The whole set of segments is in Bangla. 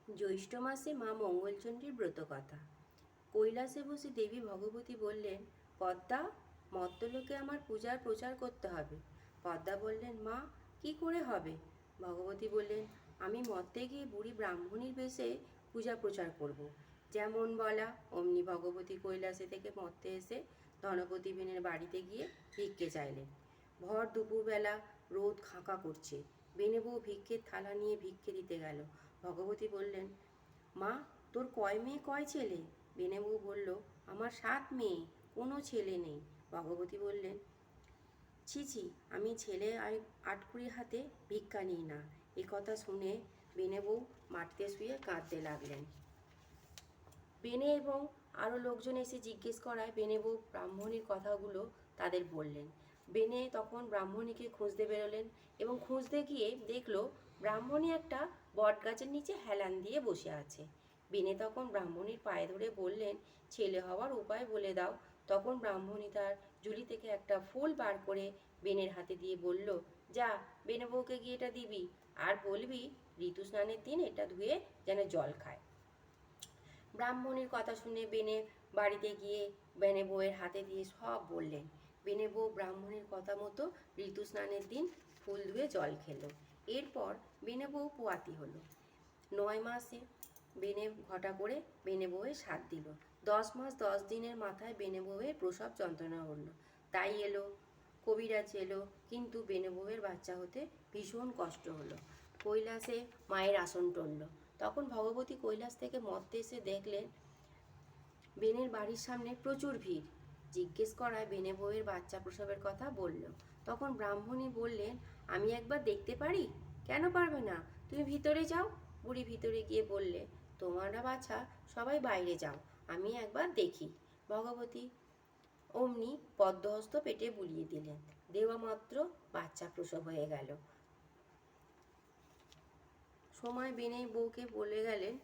জ্যৈষ্ঠ মাসে মা মঙ্গলচণ্ডীর ব্রতকথা। কৈলাসে বসে দেবী ভগবতী বললেন, পদ্মা, মর্ত্যলোকে আমার পূজার প্রচার করতে হবে। পদ্মা বললেন, মা, কি করে হবে? ভগবতী বললেন, আমি মর্তে গিয়ে বুড়ি ব্রাহ্মণীর বেশে পূজা প্রচার করব। যেমন বলা অমনি ভগবতী কৈলাসে থেকে মর্তে এসে ধনপতি বেনের বাড়িতে গিয়ে ভিক্ষে চাইলেন। ভর দুপুরবেলা রোদ খাঁকা করছে। বেনে বউ ভিক্ষের থালা নিয়ে ভিক্ষে দিতে গেল। ভগবতী বললেন, মা, তোর কয় মেয়ে কয় ছেলে? বেনে বউ বলল, আমার 7 মেয়ে, কোনো ছেলে নেই। ভগবতী বললেন, ছি ছি, আমি ছেলে আটকুড়ি হাতে ভিক্ষা নিই না। এ কথা শুনে বেনে বউ মাটিতে শুয়ে কাঁদতে লাগলেন। বেনে এবং আরও লোকজন এসে জিজ্ঞেস করায় বেনে বউ ব্রাহ্মণীর কথাগুলো তাদের বললেন। বেনে তখন ব্রাহ্মণীকে খুঁজতে বেরোলেন এবং খুঁজতে গিয়ে দেখল ব্রাহ্মণী একটা বটগাছের নিচে হেলান দিয়ে বসে আছে। বেনে তখন ব্রাহ্মণীর পায়ে ধরে বললেন, ছেলে হওয়ার উপায় বলে দাও। তখন ব্রাহ্মণী তার ঝুলি থেকে একটা ফুল বার করে বেনের হাতে দিয়ে বলল, যা, বেনে বউকে গিয়ে এটা দিবি, আর বলবি ঋতু স্নানের দিন এটা ধুয়ে যেন জল খায়। ব্রাহ্মণীর কথা শুনে বেনে বাড়িতে গিয়ে বেনে বউয়ের হাতে দিয়ে সব বললেন। বেনে বউ ব্রাহ্মণীর কথা মতো ঋতু স্নানের দিন ফুল ধুয়ে জল খেলো। এরপর বেনে বউ পোয়াতি হলো। 9 মাসে বেনে ঘটা করে বেনে বউয়ের সাত দিল। 10 মাস 10 দিনের মাথায় বেনে বউয়ের প্রসব যন্ত্রণা হলো। তাই এলো, কবিরাজ এলো, কিন্তু বেনে বউয়ের বাচ্চা হতে ভীষণ কষ্ট হলো। কৈলাসে মায়ের আসন টলল। তখন ভগবতী কৈলাস থেকে মর্তে এসে দেখলেন বেনের বাড়ির সামনে প্রচুর ভিড়। জিজ্ঞেস করায় বেনে বউয়ের বাচ্চা প্রসবের কথা বলল। তখন ব্রাহ্মণী বললেন, আমি একবার দেখতে পারি? কেন পারবে না, তুমি ভিতরে যাও। বুড়ি ভিতরে গিয়ে বললে, তোমরা বাছা সবাই বাইরে যাও, আমি একবার দেখি। ভগবতী অমনি পদ্মহস্ত পেটে বুলিয়ে দিলেন। দেওয়ামাত্র বাচ্চা প্রসব হয়ে গেল।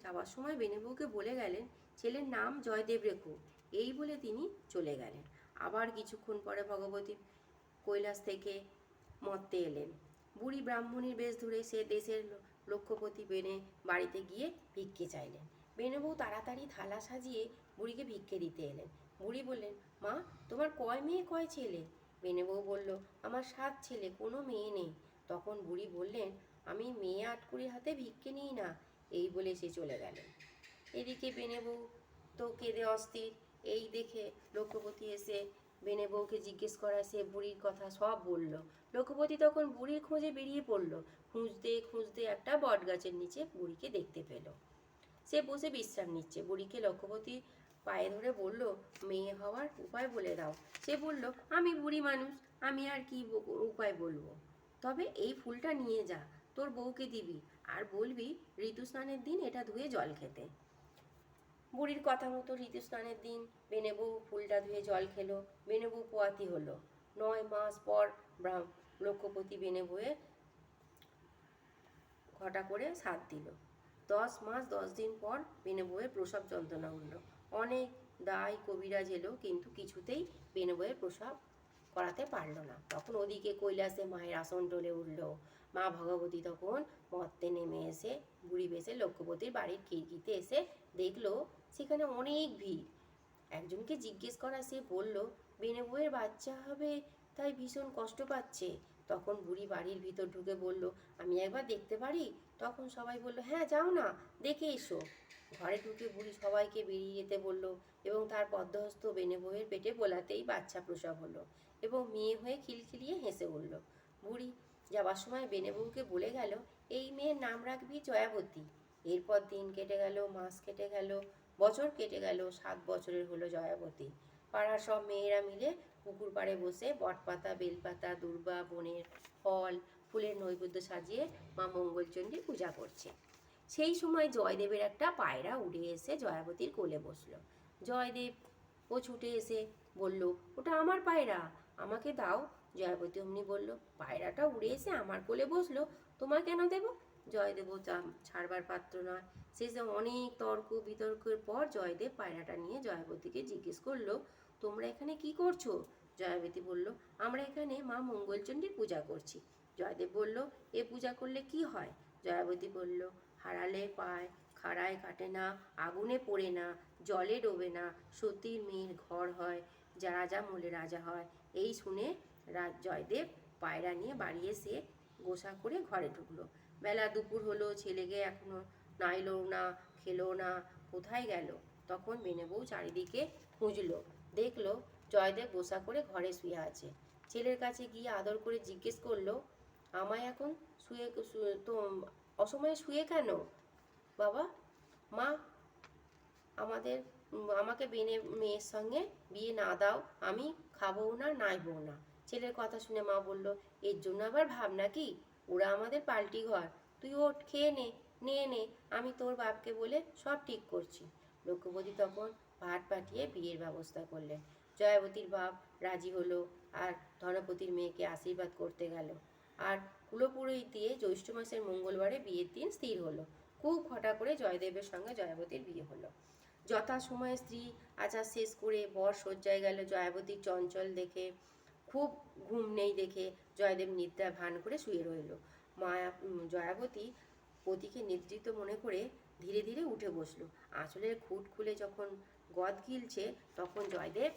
যাওয়ার সময় বেনে বউকে বলে গেলেন, ছেলের নাম জয়দেব রেখো। এই বলে তিনি চলে গেলেন। আবার কিছুক্ষণ পরে ভগবতী কৈলাস থেকে মর্তে এলেন। বুড়ি ব্রাহ্মণীর বেশ ধরে সে দেশের লক্ষ্যপতি বেনে বাড়িতে গিয়ে ভিক্ষে চাইলেন। বেনে বউ তাড়াতাড়ি থালা সাজিয়ে বুড়িকে ভিক্ষে দিতে এলেন। বুড়ি বললেন, মা, তোমার কয় মেয়ে কয় ছেলে? বেনে বউ বলল, আমার 7 ছেলে, কোনো মেয়ে নেই। তখন বুড়ি বললেন, আমি মেয়ে আটকুড়ি হাতে ভিক্ষে নিই না। এই বলে সে চলে গেলেন। এদিকে বেনে বউ তো কেঁদে অস্থির। এই দেখে লক্ষ্যপতি এসে বেনে বউকে জিজ্ঞেস করায় সে বুড়ির কথা সব বলল। লক্ষ্যপতি তখন বুড়ির খোঁজে বেরিয়ে পড়ল। খুঁজতে খুঁজতে একটা বটগাছের নিচে বুড়িকে দেখতে পেল। সে বসে বিশ্রাম নিচ্ছে। বুড়িকে লক্ষ্যপতি পায়ে ধরে বলল, মেয়ে হওয়ার উপায় বলে দাও। সে বলল, আমি বুড়ি মানুষ, আমি আর কি উপায় বলবো? তবে এই ফুলটা নিয়ে যা, তোর বউকে দিবি, আর বলবি ঋতু স্নানের দিন এটা ধুয়ে জল খেতে। বুড়ির কথা মতো ঋতু স্নানের দিন বেনে বউ ফুলটা ধুয়ে জল খেলো। বেনে বউ পোয়াতি হলো। 9 মাস পর লক্ষ্যপতি বেনে বউয়ে ঘটা করে সাত দিল। 10 মাস 10 দিন পর বেনে বউয়ের প্রসব যন্ত্রণা হলো। অনেক দায় কবিরাজ এলো, কিন্তু কিছুতেই বেনে বউয়ের প্রসব করাতে পারল না। তখন ওদিকে কৈলাসে মায়ের আসন টলে উঠল। মা ভগবতী তখন মর্তে নেমে এসে বুড়ি বেশে লক্ষ্যপতির বাড়ির খিড়কিতে এসে দেখলো সেখানে অনেক ভিড়। একজনকে জিজ্ঞেস করা সে বলল, বেনে বউয়ের বাচ্চা হবে, তাই ভীষণ কষ্ট পাচ্ছে। তখন বুড়ি বাড়ির ভিতর ঢুকে বলল, আমি একবার দেখতে পারি? তখন সবাই বলল, হ্যাঁ, যাও না, দেখে এসো। ঘরে ঢুকে বুড়ি সবাইকে বেরিয়ে যেতে বলল এবং তার পদ্মহস্ত বেনে বউয়ের পেটে বোলাতেই বাচ্চা প্রসব হলো এবং মেয়ে হয়ে খিলখিলিয়ে হেসে উঠল। বুড়ি যাবার সময় বেনে বউকে বলে গেল, এই মেয়ের নাম রাখবি জয়াবতী। এরপর দিন কেটে গেল, মাস কেটে গেল, বছর কেটে গেল। 7 বছরের হলো জয়াবতী। পাড়ার সব মেয়েরা মিলে পুকুর পাড়ে বসে বটপাতা, বেলপাতা, দূর্বা, বনের ফল, ফুলের নৈবেদ্য সাজিয়ে মা মঙ্গলচণ্ডীর পূজা করছে। সেই সময় জয়দেবের একটা পায়রা উড়ে এসে জয়াবতীর কোলে বসলো। জয়দেব ও ছুটে এসে বলল, ওটা আমার পায়রা, আমাকে দাও। জয়াবতী অমনি বলল, পায়রাটা উড়ে এসে আমার কোলে বসলো, তোমায় কেন দেব? জয়দেবও ছাড়বার পাত্র নয়। শেষে অনেক তর্ক বিতর্কের পর জয়দেব পায়রাটা নিয়ে জয়াবতীকে জিজ্ঞেস করলো, তোমরা এখানে কি করছো? জয়াবতী বলল, আমরা এখানে মা মঙ্গলচণ্ডীর পূজা করছি। জয়দেব বলল, এ পূজা করলে কি হয়? জয়াবতী বলল, হারালে পায়, খাড়ায় কাটে না, আগুনে পোড়ে না, জলে ডোবে না, সতীর মেয়ের ঘর হয়, যা রাজা মলে রাজা হয়। এই শুনে জয়দেব পায়রা নিয়ে বাড়ি এসে গোসা করে ঘরে ঢুকলো। বেলা দুপুর হলো, ছেলেকে এখনো নাইলো না, খেলো না, কোথায় গেল? তখন বেনে বউ চারিদিকে খুঁজলো, দেখলো জয়দেব গোসা করে ঘরে শুয়ে আছে। ছেলের কাছে গিয়ে আদর করে জিজ্ঞেস করলো, আমায় এখন তো অসময়ে শুয়ে কেন বাবা? মা, আমাদের আমাকে বেনে মেয়ের সঙ্গে বিয়ে না দাও, আমি খাবও না, নাইবও না। ছেলের কথা শুনে মা বলল, এর জন্য আবার ভাবনা কি? ওরা আমাদের পাল্টি ঘর, তুই ওঠ, খেয়ে নে, নে নে, আমি তোর বাপকে বলে সব ঠিক করছি। লক্ষ্মীপতি তখন ভাট পাঠিয়ে বিয়ের ব্যবস্থা করলেন। জয়াবতীর বাপ রাজি হলো আর ধনপতির মেয়েকে আশীর্বাদ করতে গেল। আর কুলপুরোহিত দিয়ে জ্যৈষ্ঠ মাসের মঙ্গলবারে বিয়ের দিন স্থির হলো। খুব ঘটা করে জয়দেবের সঙ্গে জয়াবতীর বিয়ে হলো। যথাসময়ে স্ত্রী আচার শেষ করে বর শয্যায় গেল। জয়াবতীর চঞ্চল দেখে, খুব ঘুম নেই দেখে জয়দেব নিদ্রা ভান করে শুয়ে রইল। জয়াবতী পতিকে নিদ্রিত মনে করে ধীরে ধীরে উঠে বসলো। আঁচলের খুঁট খুলে যখন গদ গিলছে, তখন জয়দেব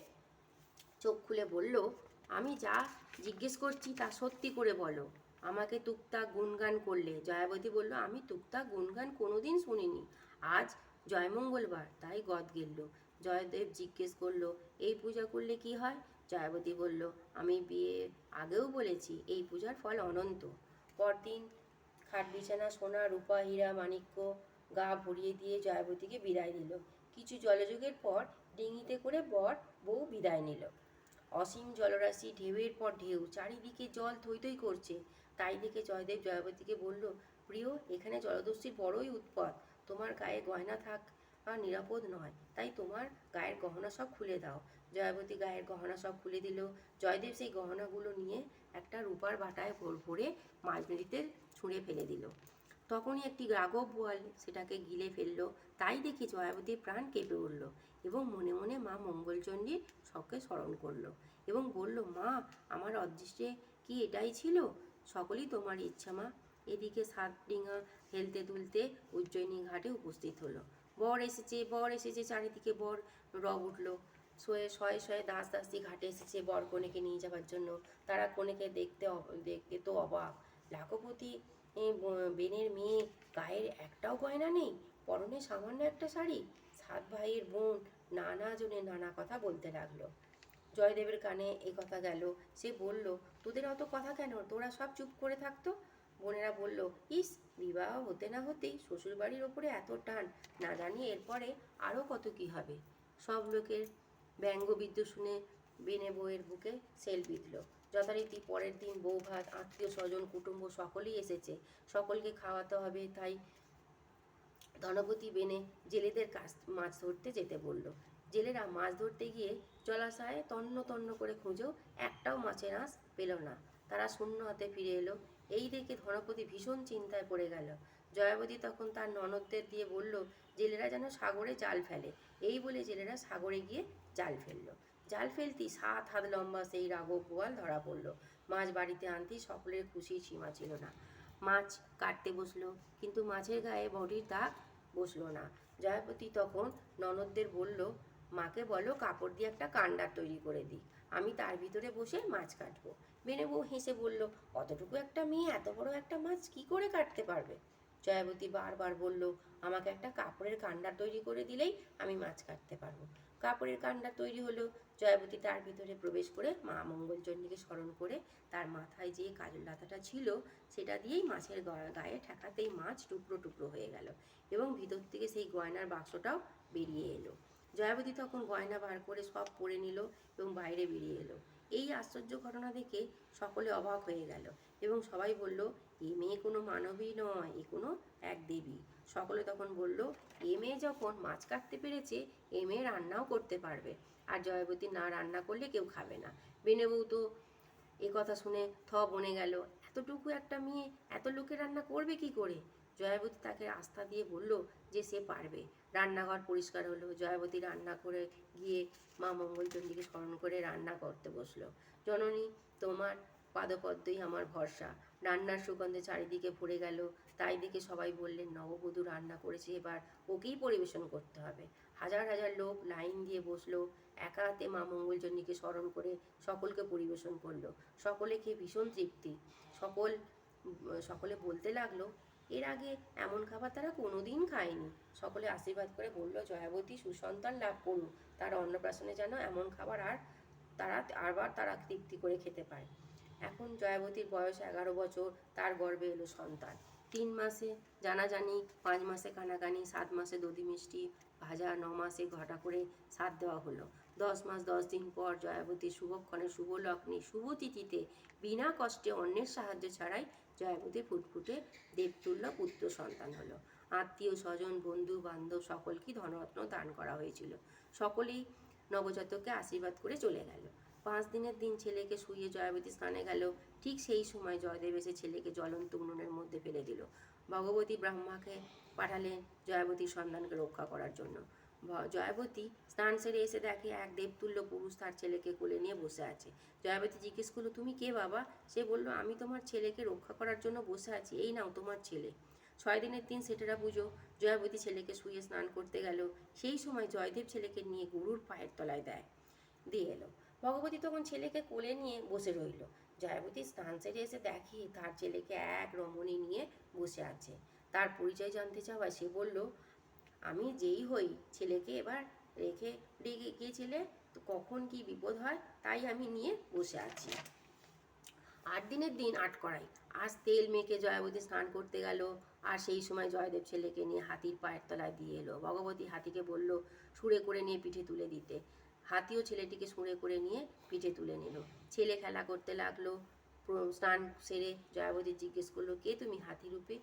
চোখ খুলে বলল, আমি যা জিজ্ঞেস করছি তা সত্যি করে বলো। আমাকে টুকটাক গুণগান করলে। জয়াবতী বলল, আমি টুকটাক গুণগান কোনোদিন শুনিনি, আজ জয়মঙ্গলবার তাই গদ গিলল। জয়দেব জিজ্ঞেস করলো, এই পূজা করলে কি হয়? জয়াবতী বলল, আমি বিয়ে আগেও বলেছি, এই পূজার ফল অনন্ত। পরদিন খাট বিছানা সোনা রূপা হীরা মাণিক্য গা ভরিয়ে দিয়ে জয়াবতীকে বিদায় দিল। কিছু জলযোগের পর ডিঙিতে করে বর বউ বিদায় নিল। অসীম জলরাশি, ঢেউয়ের পর ঢেউ, চারিদিকে জল থই থই করছে। তাই দেখে জয়দেব জয়াবতীকে বলল, প্রিয়, এখানে জলদস্যুর বড়ই উৎপাত, তোমার গায়ে গয়না থাক আর নিরাপদ নয়, তাই তোমার গায়ের গহনা সব খুলে দাও। জয়াবতী গায়ের গহনা সব খুলে দিল। জয়দেব সেই গহনাগুলো নিয়ে একটা রূপার বাটায় ভরে মাছ নদীতে ছুঁড়ে ফেলে দিল। তখনই একটি রাঘব বোয়াল সেটাকে গিলে ফেললো। তাই দেখে জয়াবতীর প্রাণ কেঁপে উঠল এবং মনে মনে মা মঙ্গলচণ্ডীর সবকে স্মরণ করলো এবং বলল, মা, আমার অদৃষ্টে কি এটাই ছিল? সকলেই তোমার ইচ্ছা মা। এদিকে সাত ডিঙা হেলতে দুলতে উজ্জয়িনী ঘাটে উপস্থিত হলো। বর এসেছে, বর এসেছে, চারিদিকে বর রব উঠল। শয়ে শয়ে দাস দাসী ঘাটে এসেছে বর কনেকে নিয়ে যাবার জন্য। তারা কনেকে দেখতে তো অবাক। লাখপতি বেনের মেয়ে, গায়ের একটাও গয়না নেই, পরনে সামান্য একটা শাড়ি। সাত ভাইয়ের বোন নানা জনে নানা কথা বলতে লাগলো। জয়দেবের কানে এ কথা গেল। সে বলল, তোদের অত কথা কেন? তোরা সব চুপ করে থাকতো। বোনেরা বলল, ইস, বিবাহ হতে না হতেই শ্বশুরবাড়ির ওপরে এত টান, না জানি এরপরে আরও কত কি হবে। সব লোকের ব্যঙ্গ বিদ্রুপ শুনে বেনে বউয়ের বুকে সেল বিঁধল। যথারীতি পরের দিন বউ ভাত, আত্মীয় স্বজন কুটুম্ব সকলেই এসেছে, সকলকে খাওয়াতে হবে। তাই ধনপতি বেনে জেলেদের কাছ মাছ ধরতে যেতে বলল। জেলেরা মাছ ধরতে গিয়ে জলাশয়ে তন্ন তন্ন করে খুঁজেও একটাও মাছের আঁশ পেল না। তারা শূন্য হাতে ফিরে এলো। এই দেখে ধনপতি ভীষণ চিন্তায় পড়ে গেল। জয়াবতী তখন তার ননদদের দিয়ে বলল, জেলেরা যেন সাগরে জাল ফেলে। এই বলে জেলেরা সাগরে গিয়ে জাল ফেললো। জাল ফেলতেই 7 হাত লম্বা সেই রাঘব বোয়াল ধরা পড়ল। মাছ বাড়িতে আনতেই সকলের খুশির সীমা ছিল না। মাছ কাটতে বসলো, কিন্তু মাছের গায়ে বডির দাগ বসলো না। জয়াপতি তখন ননদদের বলল, মাকে বলো কাপড় দিয়ে একটা কান্ডার তৈরি করে দিই, আমি তার ভিতরে বসে মাছ কাটবো। বেনে বউ হেসে বলল, অতটুকু একটা মেয়ে এত বড় একটা মাছ কি করে কাটতে পারবে? জয়াবতী বারবার বলল, আমাকে একটা কাপড়ের কান্ডার তৈরি করে দিলেই আমি মাছ কাটতে পারবো। কাপড়ের কান্ডা তৈরি হলো। জয়াবতী তার ভিতরে প্রবেশ করে মা মঙ্গলচণ্ডীকে স্মরণ করে তার মাথায় যে কাজল লাতাটা ছিল সেটা দিয়েই মাছের গায়ে ঠেকাতেই মাছ টুকরো টুকরো হয়ে গেল এবং ভিতর থেকে সেই গয়নার বাক্সটাও বেরিয়ে এলো। জয়াবতী তখন গয়না বার করে সব পরে নিল এবং বাইরে বেরিয়ে এলো। এই আশ্চর্য ঘটনা দেখে সকলে অবাক হয়ে গেল এবং সবাই বলল, এ মেয়ে কোনো মানবী নয়, এ কোনো এক দেবী। সকলে তখন বলল, এ মেয়ে যখন মাছ কাটতে পেরেছে, এ মেয়ে রান্নাও করতে পারবে, আর জয়াবতী না রান্না করলে কেউ খাবে না। বেনে বউ তো এ কথা শুনে বনে গেল, এতটুকু একটা মেয়ে এত লোকের রান্না করবে কি করে? জয়াবতী তাকে আস্থা দিয়ে বলল যে সে পারবে। রান্নাঘর পরিষ্কার হলো। জয়াবতী রান্না করে গিয়ে মা মঙ্গলচণ্ডীকে স্মরণ করে রান্না করতে বসলো। জননী, তোমার পাদপদ্মই আমার ভরসা, রান্নার সুগন্ধে চারিদিকে ভরে গেল। তাই দেখে সবাই বললেন, নববধূ রান্না করেছে, এবার ওকেই পরিবেশন করতে হবে। হাজার হাজার লোক লাইন দিয়ে বসলো, একা হাতে মা মঙ্গলচণ্ডীকে স্মরণ করে সকলকে পরিবেশন করলো। সকলে খেয়ে ভীষণ তৃপ্তি। সকলে বলতে লাগলো, এর আগে এমন খাবার তারা কোনোদিন খায়নি। সকলে আশীর্বাদ করে বলল, জয়াবতী সুসন্তান লাভ করুক, তার অন্নপ্রাশনে যেন এমন খাবার আবার তারা তৃপ্তি করে খেতে পায়। এখন জয়াবতীর বয়স 11 বছর, তার গর্ভে এলো সন্তান। 3 মাসে জানাজানি, 5 মাসে কানাকানি, 7 মাসে দধি মিষ্টি ভাজা, 9 মাসে ঘটা করে সাধ দেওয়া হলো। 10 মাস 10 দিন পর জয়াবতীর শুভক্ষণে, শুভ লগ্নে, শুভ তিথিতে, বিনা কষ্টে, অন্যের সাহায্য ছাড়াই জয়াবতীর ফুটফুটে দেবতুল্য পুত্র সন্তান হলো। আত্মীয় স্বজন, বন্ধু বান্ধব সকলকেই ধনরত্ন দান করা হয়েছিল। সকলেই নবজাতককে আশীর্বাদ করে চলে গেল। 5 দিনের দিন ছেলেকে শুইয়ে জয়াবতী স্নানে গেল। ঠিক সেই সময় জয়দেব এসে ছেলেকে জ্বলন্ত উনুনের মধ্যে ফেলে দিল। ভগবতী ব্রহ্মাকে পাঠালেন জয়াবতীর সন্তানকে রক্ষা করার জন্য। জয়াবতী স্নান সেরে এসে দেখে এক দেবতুল্য পুরুষ তার ছেলেকে কোলে নিয়ে বসে আছে। জয়াবতী জিজ্ঞেস করলো, তুমি কে বাবা? সে বলল, আমি তোমার ছেলেকে রক্ষা করার জন্য বসে আছি, এই নাও তোমার ছেলে। 6 দিনের দিন সেটেরা পুজো। জয়াবতী ছেলেকে শুয়ে স্নান করতে গেল। সেই সময় জয়দেব ছেলেকে নিয়ে গরুর পায়ের তলায় দিয়ে এলো। ভগবতী তখন ছেলেকে কোলে নিয়ে বসে রইল। জয়াবতী স্নান সেরে এসে দেখে তার ছেলেকে এক রমণী নিয়ে বসে আছে। তার পরিচয় জানতে চাওয়ায় সে বলল, আমি যেই হই, ছেলেকে এবার রেখে গিয়েছিলে, তো কখন কি বিপদ হয় তাই আমি নিয়ে বসে আছি। 8 দিনের দিন 8 কড়াই। আজ তেল মেখে জয়াবতী স্নান করতে গেল। আর সেই সময় জয়দেব ছেলেকে নিয়ে হাতির পায়ের তলায় দিয়ে এলো। ভগবতী হাতিকে বলল সুরে করে নিয়ে পিঠে তুলে দিতে। হাতিও ছেলেটিকে সুরে করে নিয়ে পিঠে তুলে নিল। ছেলে খেলা করতে লাগলো। স্নান সেরে জয়াবতী জিজ্ঞেস করলো, কে তুমি হাতি রূপে?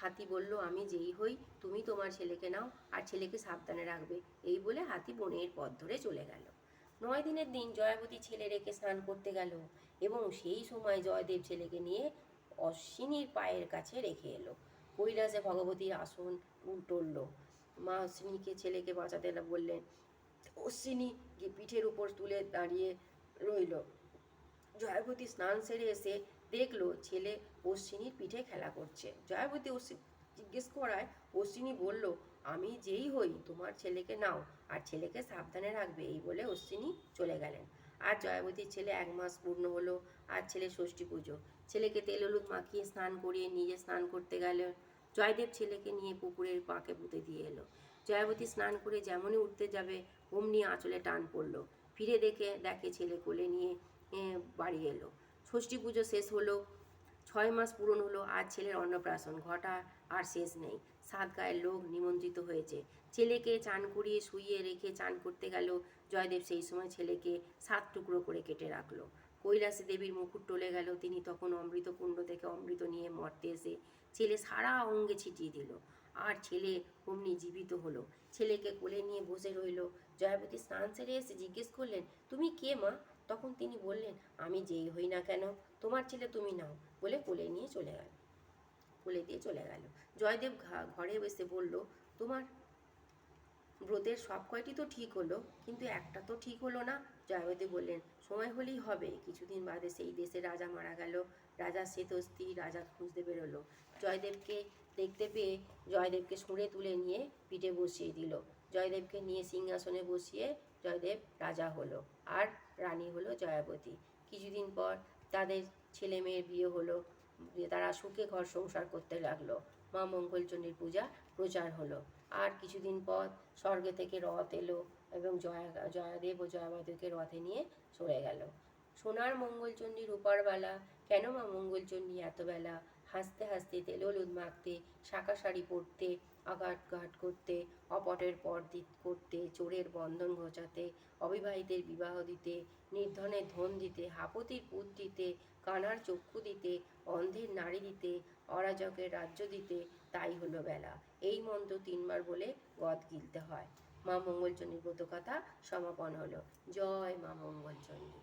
হাতি বলল, আমি যেই হই, তুমি তোমার ছেলেকে নাও আর ছেলেকে সাবধানে রাখবে। এই বলে হাতি বনের পথ ধরে চলে গেল। 9 দিনের দিন জয়াবতী ছেলে রেখে স্নান করতে গেল এবং সেই সময় জয়দেব ছেলেকে নিয়ে অশ্বিনীর পায়ের কাছে রেখে এলো। কৈলাসে ভগবতীর আসন টলল। মা অশ্বিনীকে ছেলেকে বাঁচাতে বললেন। অশ্বিনী গিয়ে পিঠের উপর তুলে দাঁড়িয়ে রইল। জয়াবতী স্নান সেরে এসে দেখলো ছেলে অশ্বিনীর পিঠে খেলা করছে। জয়াবতী জিজ্ঞেস করায় অশ্বিনী বলল, আমি যেই হই, তোমার ছেলেকে নাও আর ছেলেকে সাবধানে রাখবে। এই বলে অশ্বিনী চলে গেলেন। আর জয়াবতীর ছেলে 1 মাস পূর্ণ হলো। আর ছেলে ষষ্ঠী পুজো। ছেলেকে তেল হলুদ মাখিয়ে স্নান করিয়ে নিজে স্নান করতে গেল। জয়দেব ছেলেকে নিয়ে পুকুরের পাঁকে পুঁতে দিয়ে এলো। জয়াবতী স্নান করে যেমনই উঠতে যাবে অমনি আঁচলে টান পড়ল। ফিরে দেখে ছেলে কোলে নিয়ে বাড়ি এলো। ষষ্ঠী পুজো শেষ হলো। 6 মাস পূরণ হলো। আজ ছেলের অন্নপ্রাশন। ঘটা আর শেষ নেই। 7 গায়ের লোক নিমন্ত্রিত হয়েছে। ছেলেকে চান করিয়ে শুইয়ে রেখে চান করতে গেল। জয়দেব সেই সময় ছেলেকে 7 টুকরো করে কেটে রাখলো। কৈলাসে দেবীর মুকুট টলে গেল। তিনি তখন অমৃত কুণ্ড থেকে অমৃত নিয়ে মর্তে এসে ছেলে সারা অঙ্গে ছিটিয়ে দিল। আর ছেলে অমনি জীবিত হলো। ছেলেকে কোলে নিয়ে বসে রইল। জয়াবতী স্নান সেরে এসে জিজ্ঞেস করলেন, তুমি কে মা? তখন তিনি বললেন, আমি যেই হই না কেন, তোমার ছেলে তুমি নাও বলে কোলে দিয়ে চলে গেল। জয়দেব ঘরে বসে বলল, তোমার ব্রতের সব কয়টি তো ঠিক হলো, কিন্তু একটা তো ঠিক হলো না। জয়াবতী বললেন, সময় হলেই হবে। কিছুদিন বাদে সেই দেশে রাজা মারা গেল। রাজা শ্বেতস্থি রাজা খুঁজতে বেরোলো। জয়দেবকে দেখতে পেয়ে জয়দেবকে শুঁড়ে তুলে নিয়ে পিঠে বসিয়ে দিল। জয়দেবকে নিয়ে সিংহাসনে বসিয়ে জয়দেব রাজা হলো আর রানী হলো জয়াবতী। কিছুদিন পর তাদের ছেলে মেয়ের বিয়ে হলো। তারা সুখে ঘর সংসার করতে লাগলো। মা মঙ্গলচণ্ডীর পূজা প্রচার হলো। আর কিছুদিন পর স্বর্গে থেকে রথ এলো এবং জয়াদেব ও জয়াবতীকে রথে নিয়ে চলে গেল। সোনার মঙ্গলচণ্ডী রূপার বেলা, কেন মা মঙ্গলচণ্ডী এত বেলা? হাসতে হাসতে, তেল হলুদ মাখতে, শাঁখা শাড়ি পরতে, আঘাত ঘাট করতে, অপটের পর করতে, চোরের বন্ধন ঘোচাতে, অবিবাহিতের বিবাহ দিতে, নির্ধনের ধন দিতে, হাপতির পুত দিতে, কানার চক্ষু দিতে, অন্ধের নারী দিতে, অরাজকের রাজ্য দিতে, তাই হলো বেলা। এই মন্ত্র 3 বার বলে গদ গিলতে হয়। মা মঙ্গলচণ্ডীর ব্রতকথা সমাপন হলো। জয় মা মঙ্গলচণ্ডী।